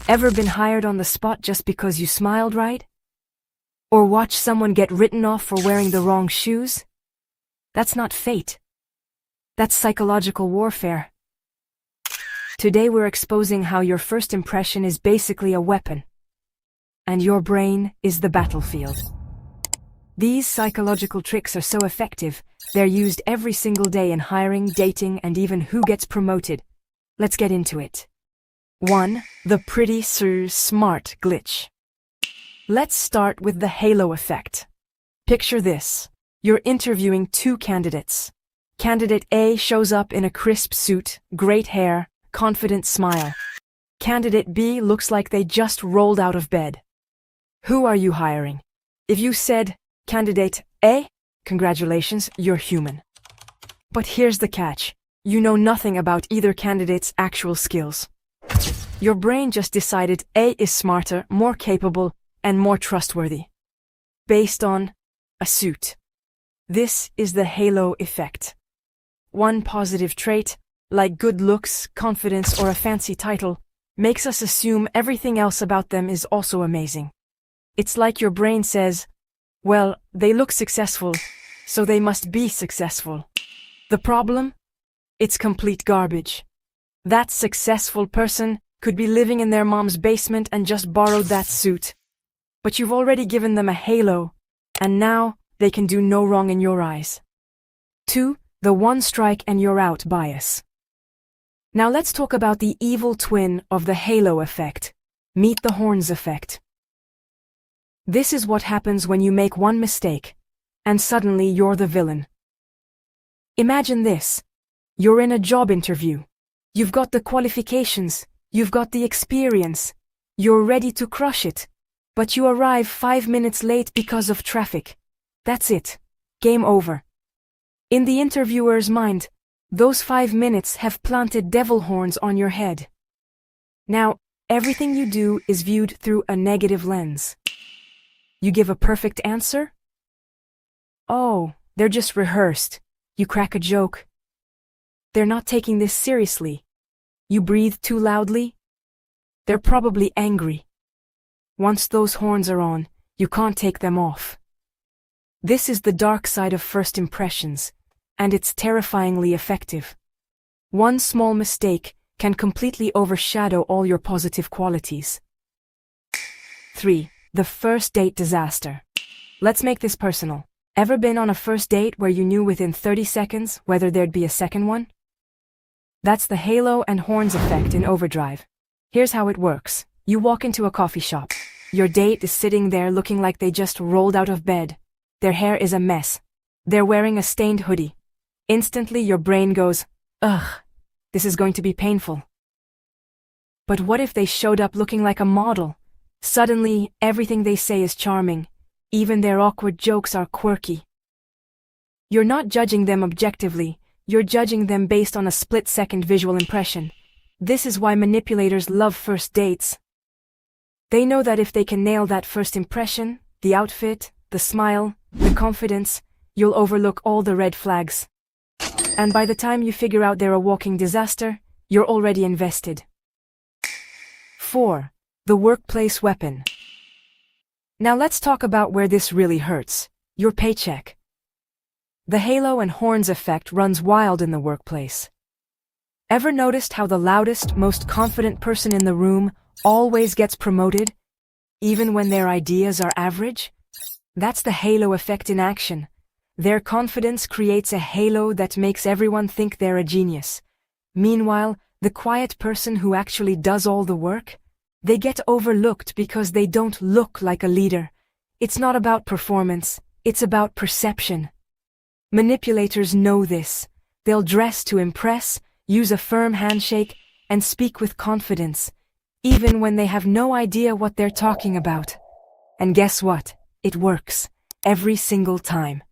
Ever been hired on the spot just because you smiled right? Or watch someone get written off for wearing the wrong shoes? That's not fate. That's psychological warfare. Today we're exposing how your first impression is basically a weapon, and your brain is the battlefield. These psychological tricks are so effective, they're used every single day in hiring, dating, and even who gets promoted. Let's get into it. 1. The pretty smart glitch. Let's start with the halo effect. Picture this. You're interviewing two candidates. Candidate A shows up in a crisp suit, great hair, confident smile. Candidate B looks like they just rolled out of bed. Who are you hiring? If you said, Candidate A, congratulations, you're human. But here's the catch. You know nothing about either candidate's actual skills. Your brain just decided A is smarter, more capable, and more trustworthy. Based on a suit. This is the halo effect. One positive trait, like good looks, confidence, or a fancy title, makes us assume everything else about them is also amazing. It's like your brain says, well, they look successful, so they must be successful. The problem? It's complete garbage. That successful person could be living in their mom's basement and just borrowed that suit. But you've already given them a halo, and now they can do no wrong in your eyes. 2. The one strike and you're out bias. Now let's talk about the evil twin of the halo effect. Meet the horns effect. This is what happens when you make one mistake, and suddenly you're the villain. Imagine this. You're in a job interview. You've got the qualifications, you've got the experience, you're ready to crush it, but you arrive 5 minutes late because of traffic. That's it. Game over. In the interviewer's mind, those 5 minutes have planted devil horns on your head. Now, everything you do is viewed through a negative lens. You give a perfect answer? Oh, they're just rehearsed. You crack a joke. They're not taking this seriously. You breathe too loudly. They're probably angry. Once those horns are on, you can't take them off. This is the dark side of first impressions, and it's terrifyingly effective. One small mistake can completely overshadow all your positive qualities. 3. The first date disaster. Let's make this personal. Ever been on a first date where you knew within 30 seconds whether there'd be a second one? That's the halo and horns effect in overdrive. Here's how it works. You walk into a coffee shop. Your date is sitting there looking like they just rolled out of bed. Their hair is a mess. They're wearing a stained hoodie. Instantly your brain goes, ugh, this is going to be painful. But what if they showed up looking like a model? Suddenly, everything they say is charming. Even their awkward jokes are quirky. You're not judging them objectively, you're judging them based on a split-second visual impression. This is why manipulators love first dates. They know that if they can nail that first impression, the outfit, the smile, the confidence, you'll overlook all the red flags. And by the time you figure out they're a walking disaster, you're already invested. 4. The workplace weapon. Now let's talk about where this really hurts. Your paycheck. The halo and horns effect runs wild in the workplace. Ever noticed how the loudest, most confident person in the room always gets promoted, even when their ideas are average? That's the halo effect in action. Their confidence creates a halo that makes everyone think they're a genius. Meanwhile, the quiet person who actually does all the work, they get overlooked because they don't look like a leader. It's not about performance, it's about perception. Manipulators know this. They'll dress to impress, use a firm handshake, and speak with confidence, even when they have no idea what they're talking about. And guess what? It works. Every single time.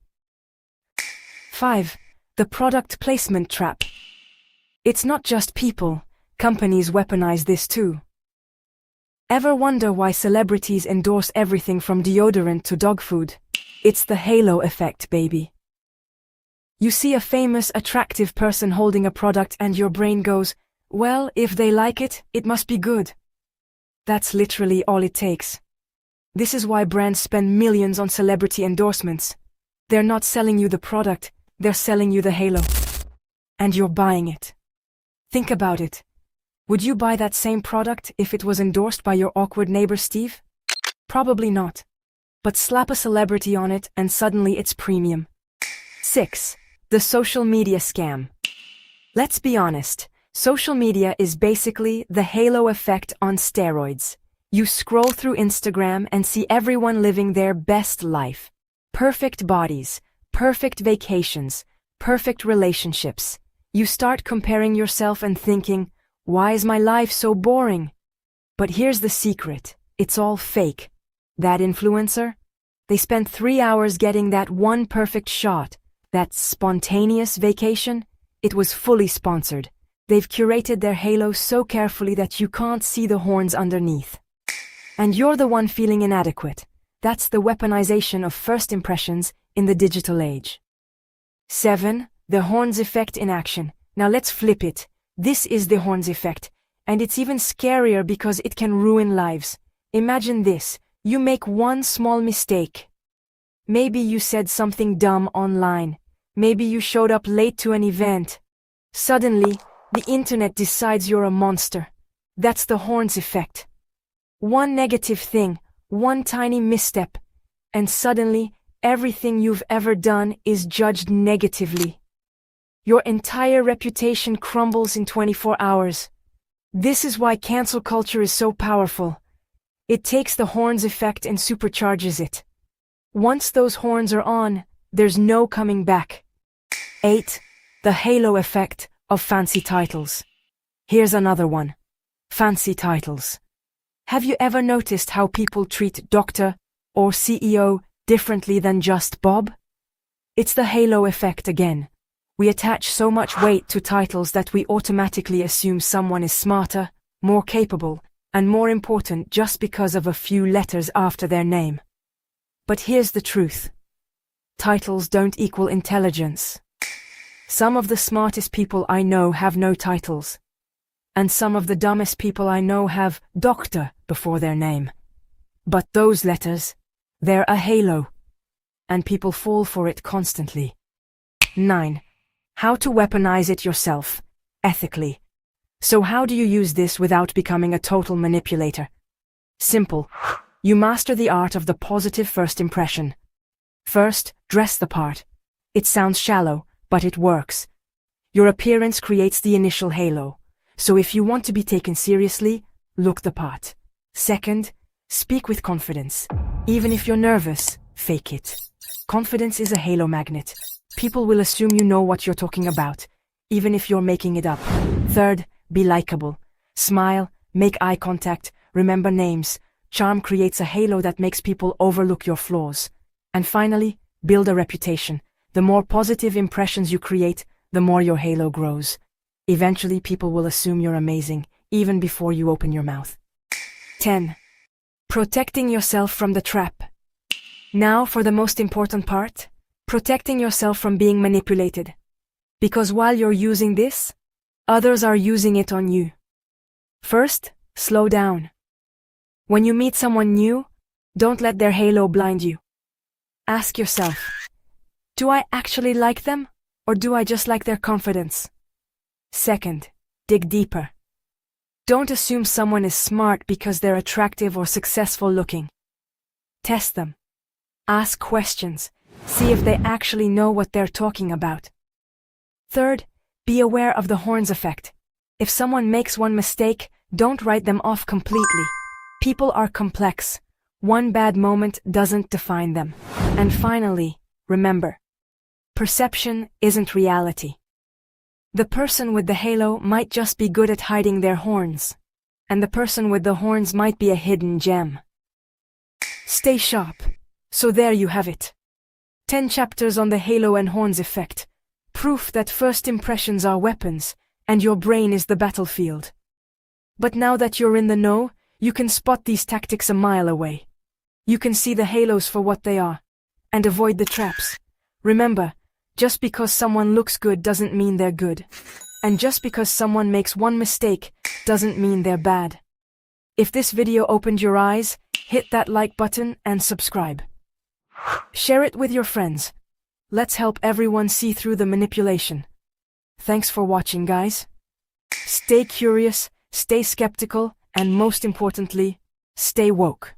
5. The product placement trap. It's not just people. Companies weaponize this too. Ever wonder why celebrities endorse everything from deodorant to dog food? It's the halo effect, baby. You see a famous, attractive person holding a product and your brain goes, well, if they like it, it must be good. That's literally all it takes. This is why brands spend millions on celebrity endorsements. They're not selling you the product, they're selling you the halo. And you're buying it. Think about it. Would you buy that same product if it was endorsed by your awkward neighbor Steve? Probably not. But slap a celebrity on it and suddenly it's premium. 6. The social media scam. Let's be honest, social media is basically the halo effect on steroids. You scroll through Instagram and see everyone living their best life. Perfect bodies, perfect vacations, perfect relationships. You start comparing yourself and thinking, why is my life so boring? But here's the secret, it's all fake. That influencer? They spent 3 hours getting that one perfect shot, that spontaneous vacation. It was fully sponsored. They've curated their halo so carefully that you can't see the horns underneath. And you're the one feeling inadequate. That's the weaponization of first impressions in the digital age. 7. The horns effect in action. Now let's flip it. This is the horns effect, and it's even scarier because it can ruin lives. Imagine this, you make one small mistake. Maybe you said something dumb online. Maybe you showed up late to an event. Suddenly, the internet decides you're a monster. That's the horns effect. One negative thing, one tiny misstep, and suddenly, everything you've ever done is judged negatively. Your entire reputation crumbles in 24 hours. This is why cancel culture is so powerful. It takes the horns effect and supercharges it. Once those horns are on, there's no coming back. 8. The halo effect of fancy titles. Here's another one. Fancy titles. Have you ever noticed how people treat doctor or CEO differently than just Bob? It's the halo effect again. We attach so much weight to titles that we automatically assume someone is smarter, more capable, and more important just because of a few letters after their name. But here's the truth. Titles don't equal intelligence. Some of the smartest people I know have no titles. And some of the dumbest people I know have doctor before their name. But those letters, they're a halo. And people fall for it constantly. 9. How to weaponize it yourself, ethically. So how do you use this without becoming a total manipulator? Simple. You master the art of the positive first impression. First, dress the part. It sounds shallow, but it works. Your appearance creates the initial halo. So if you want to be taken seriously, look the part. Second, speak with confidence. Even if you're nervous, fake it. Confidence is a halo magnet. People will assume you know what you're talking about, even if you're making it up. Third, be likable. Smile, make eye contact, remember names. Charm creates a halo that makes people overlook your flaws. And finally, build a reputation. The more positive impressions you create, the more your halo grows. Eventually, people will assume you're amazing, even before you open your mouth. 10. Protecting yourself from the trap. Now for the most important part, protecting yourself from being manipulated. Because while you're using this, others are using it on you. First, slow down. When you meet someone new, don't let their halo blind you. Ask yourself, do I actually like them, or do I just like their confidence? Second, dig deeper. Don't assume someone is smart because they're attractive or successful looking. Test them. Ask questions. See if they actually know what they're talking about. Third, be aware of the horns effect. If someone makes one mistake, don't write them off completely. People are complex. One bad moment doesn't define them. And finally, remember, perception isn't reality. The person with the halo might just be good at hiding their horns, and the person with the horns might be a hidden gem. Stay sharp. So there you have it. 10 chapters on the halo and horns effect. Proof that first impressions are weapons, and your brain is the battlefield. But now that you're in the know, you can spot these tactics a mile away. You can see the halos for what they are, and avoid the traps. Remember, just because someone looks good doesn't mean they're good. And just because someone makes one mistake doesn't mean they're bad. If this video opened your eyes, hit that like button and subscribe. Share it with your friends. Let's help everyone see through the manipulation. Thanks for watching, guys. Stay curious, stay skeptical, and most importantly, stay woke.